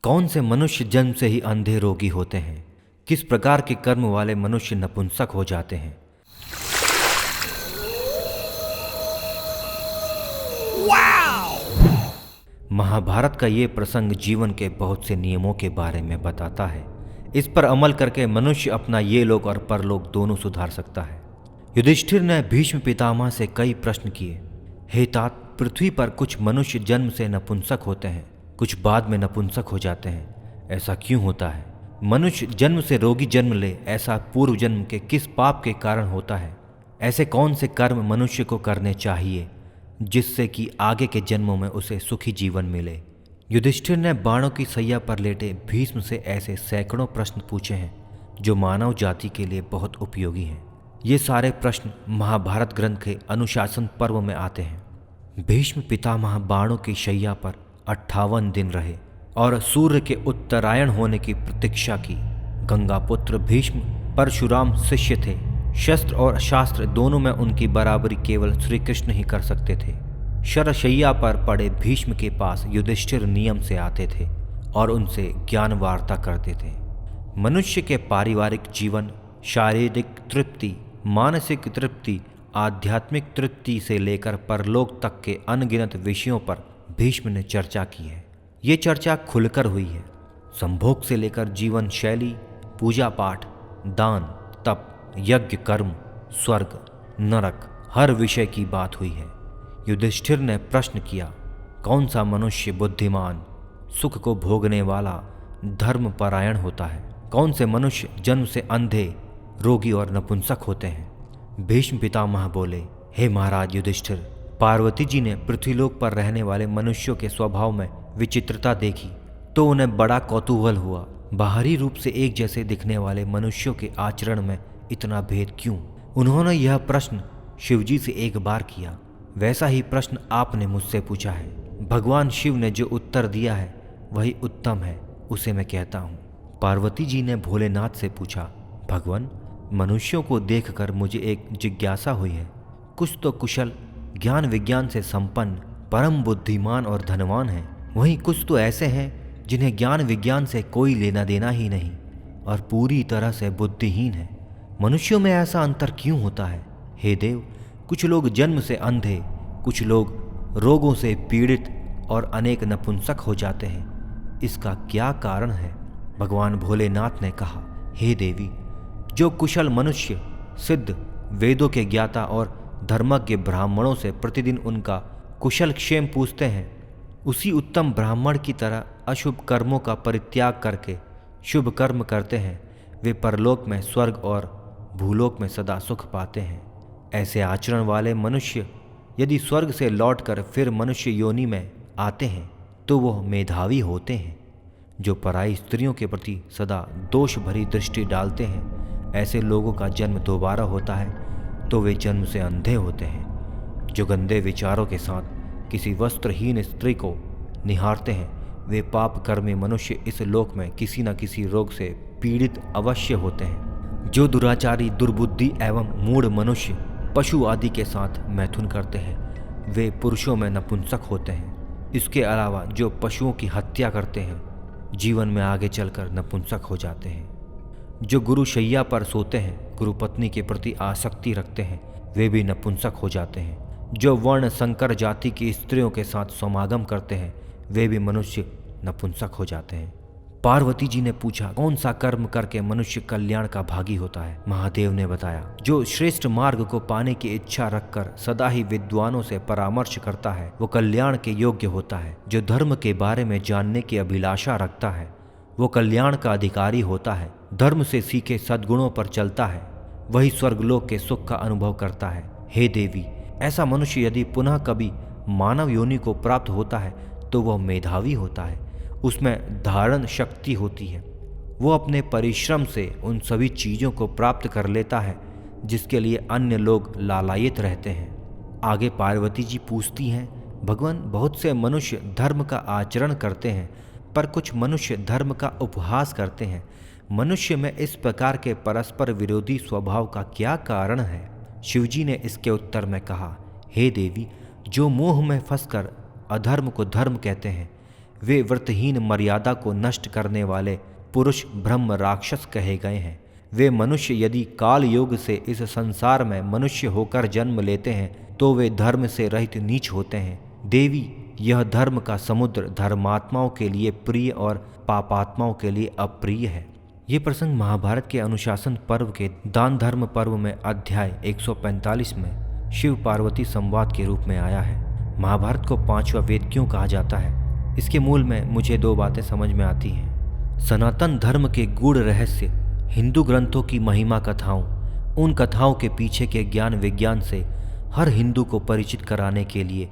कौन से मनुष्य जन्म से ही अंधे रोगी होते हैं? किस प्रकार के कर्म वाले मनुष्य नपुंसक हो जाते हैं? महाभारत का ये प्रसंग जीवन के बहुत से नियमों के बारे में बताता है। इस पर अमल करके मनुष्य अपना ये लोक और परलोक दोनों सुधार सकता है। युधिष्ठिर ने भीष्म पितामह से कई प्रश्न किए। हे तात, पृथ्वी पर कुछ मनुष्य जन्म से नपुंसक होते हैं, कुछ बाद में नपुंसक हो जाते हैं। ऐसा क्यों होता है? मनुष्य जन्म से रोगी जन्म ले, ऐसा पूर्व जन्म के किस पाप के कारण होता है? ऐसे कौन से कर्म मनुष्य को करने चाहिए जिससे कि आगे के जन्मों में उसे सुखी जीवन मिले? युधिष्ठिर ने बाणों की सैया पर लेटे भीष्म से ऐसे सैकड़ों प्रश्न पूछे हैं जो मानव जाति के लिए बहुत उपयोगी हैं। ये सारे प्रश्न महाभारत ग्रंथ के अनुशासन पर्व में आते हैं। भीष्म पितामह बाणों की शैया पर 58 दिन रहे और सूर्य के उत्तरायण होने की प्रतीक्षा की। गंगापुत्र भीष्म परशुराम शिष्य थे। शस्त्र और शास्त्र दोनों में उनकी बराबरी केवल श्री कृष्ण ही कर सकते थे। शरशैया पर पड़े भीष्म के पास युधिष्ठिर नियम से आते थे और उनसे ज्ञान वार्ता करते थे। मनुष्य के पारिवारिक जीवन, शारीरिक तृप्ति, मानसिक तृप्ति, आध्यात्मिक तृप्ति से लेकर परलोक तक के अनगिनत विषयों पर भीष्म ने चर्चा की है। ये चर्चा खुलकर हुई है। संभोग से लेकर जीवन शैली, पूजा पाठ, दान, तप, यज्ञ कर्म, स्वर्ग, नरक, हर विषय की बात हुई है। युधिष्ठिर ने प्रश्न किया, कौन सा मनुष्य बुद्धिमान, सुख को भोगने वाला, धर्मपरायण होता है? कौन से मनुष्य जन्म से अंधे, रोगी और नपुंसक होते हैं? भीष्म पितामह बोले, हे महाराज युधिष्ठिर, पार्वती जी ने पृथ्वीलोक पर रहने वाले मनुष्यों के स्वभाव में विचित्रता देखी तो उन्हें बड़ा कौतूहल हुआ। बाहरी रूप से एक जैसे दिखने वाले मनुष्यों के आचरण में इतना भेद क्यों? उन्होंने यह प्रश्न शिवजी से एक बार किया। वैसा ही प्रश्न आपने मुझसे पूछा है। भगवान शिव ने जो उत्तर दिया है वही उत्तम है, उसे मैं कहता हूँ। पार्वती जी ने भोलेनाथ से पूछा, भगवान, मनुष्यों को देखकर मुझे एक जिज्ञासा हुई है। कुछ तो कुशल, ज्ञान विज्ञान से संपन्न, परम बुद्धिमान और धनवान हैं, वहीं कुछ तो ऐसे हैं जिन्हें ज्ञान विज्ञान से कोई लेना देना ही नहीं और पूरी तरह से बुद्धिहीन है। मनुष्यों में ऐसा अंतर क्यों होता है? हे देव, कुछ लोग जन्म से अंधे, कुछ लोग रोगों से पीड़ित और अनेक नपुंसक हो जाते हैं। इसका क्या कारण है? भगवान भोलेनाथ ने कहा, हे देवी, जो कुशल मनुष्य सिद्ध, वेदों के ज्ञाता और धर्मज्ञ ब्राह्मणों से प्रतिदिन उनका कुशल क्षेम पूछते हैं, उसी उत्तम ब्राह्मण की तरह अशुभ कर्मों का परित्याग करके शुभ कर्म करते हैं, वे परलोक में स्वर्ग और भूलोक में सदा सुख पाते हैं। ऐसे आचरण वाले मनुष्य यदि स्वर्ग से लौटकर फिर मनुष्य योनि में आते हैं तो वह मेधावी होते हैं। जो पराई स्त्रियों के प्रति सदा दोष भरी दृष्टि डालते हैं, ऐसे लोगों का जन्म दोबारा होता है तो वे जन्म से अंधे होते हैं। जो गंदे विचारों के साथ किसी वस्त्रहीन स्त्री को निहारते हैं, वे पाप कर्मी मनुष्य इस लोक में किसी न किसी रोग से पीड़ित अवश्य होते हैं। जो दुराचारी, दुर्बुद्धि एवं मूढ़ मनुष्य पशु आदि के साथ मैथुन करते हैं, वे पुरुषों में नपुंसक होते हैं। इसके अलावा जो पशुओं की हत्या करते हैं, जीवन में आगे चलकर नपुंसक हो जाते हैं। जो गुरु शैया पर सोते हैं, गुरु पत्नी के प्रति आसक्ति रखते हैं, वे भी नपुंसक हो जाते हैं। जो वर्ण संकर जाति की स्त्रियों के साथ समागम करते हैं, वे भी मनुष्य नपुंसक हो जाते हैं। पार्वती जी ने पूछा, कौन सा कर्म करके मनुष्य कल्याण का भागी होता है? महादेव ने बताया, जो श्रेष्ठ मार्ग को पाने की इच्छा रखकर सदा ही विद्वानों से परामर्श करता है, वो कल्याण के योग्य होता है। जो धर्म के बारे में जानने की अभिलाषा रखता है, वो कल्याण का अधिकारी होता है। धर्म से सीखे सद्गुणों पर चलता है, वही स्वर्गलोक के सुख का अनुभव करता है। हे देवी, ऐसा मनुष्य यदि पुनः कभी मानव योनि को प्राप्त होता है तो वह मेधावी होता है, उसमें धारण शक्ति होती है। वो अपने परिश्रम से उन सभी चीज़ों को प्राप्त कर लेता है जिसके लिए अन्य लोग लालायित रहते हैं। आगे पार्वती जी पूछती हैं, भगवान, बहुत से मनुष्य धर्म का आचरण करते हैं पर कुछ मनुष्य धर्म का उपहास करते हैं। मनुष्य में इस प्रकार के परस्पर विरोधी स्वभाव का क्या कारण है? शिवजी ने इसके उत्तर में कहा, हे देवी, जो मोह में फंसकर अधर्म को धर्म कहते हैं, वे व्रतहीन मर्यादा को नष्ट करने वाले पुरुष ब्रह्म राक्षस कहे गए हैं। वे मनुष्य यदि काल योग से इस संसार में मनुष्य होकर जन्म लेते हैं तो वे धर्म से रहित नीच होते हैं। देवी, यह धर्म का समुद्र धर्मात्माओं के लिए प्रिय और पापात्माओं के लिए अप्रिय है। ये प्रसंग महाभारत के अनुशासन पर्व के दान धर्म पर्व में अध्याय 145 में शिव पार्वती संवाद के रूप में आया है। महाभारत को पांचवा वेद क्यों कहा जाता है, इसके मूल में मुझे दो बातें समझ में आती हैं। सनातन धर्म के गूढ़ रहस्य, हिंदू ग्रंथों की महिमा कथाओं, उन कथाओं के पीछे के ज्ञान विज्ञान से हर हिंदू को परिचित कराने के लिए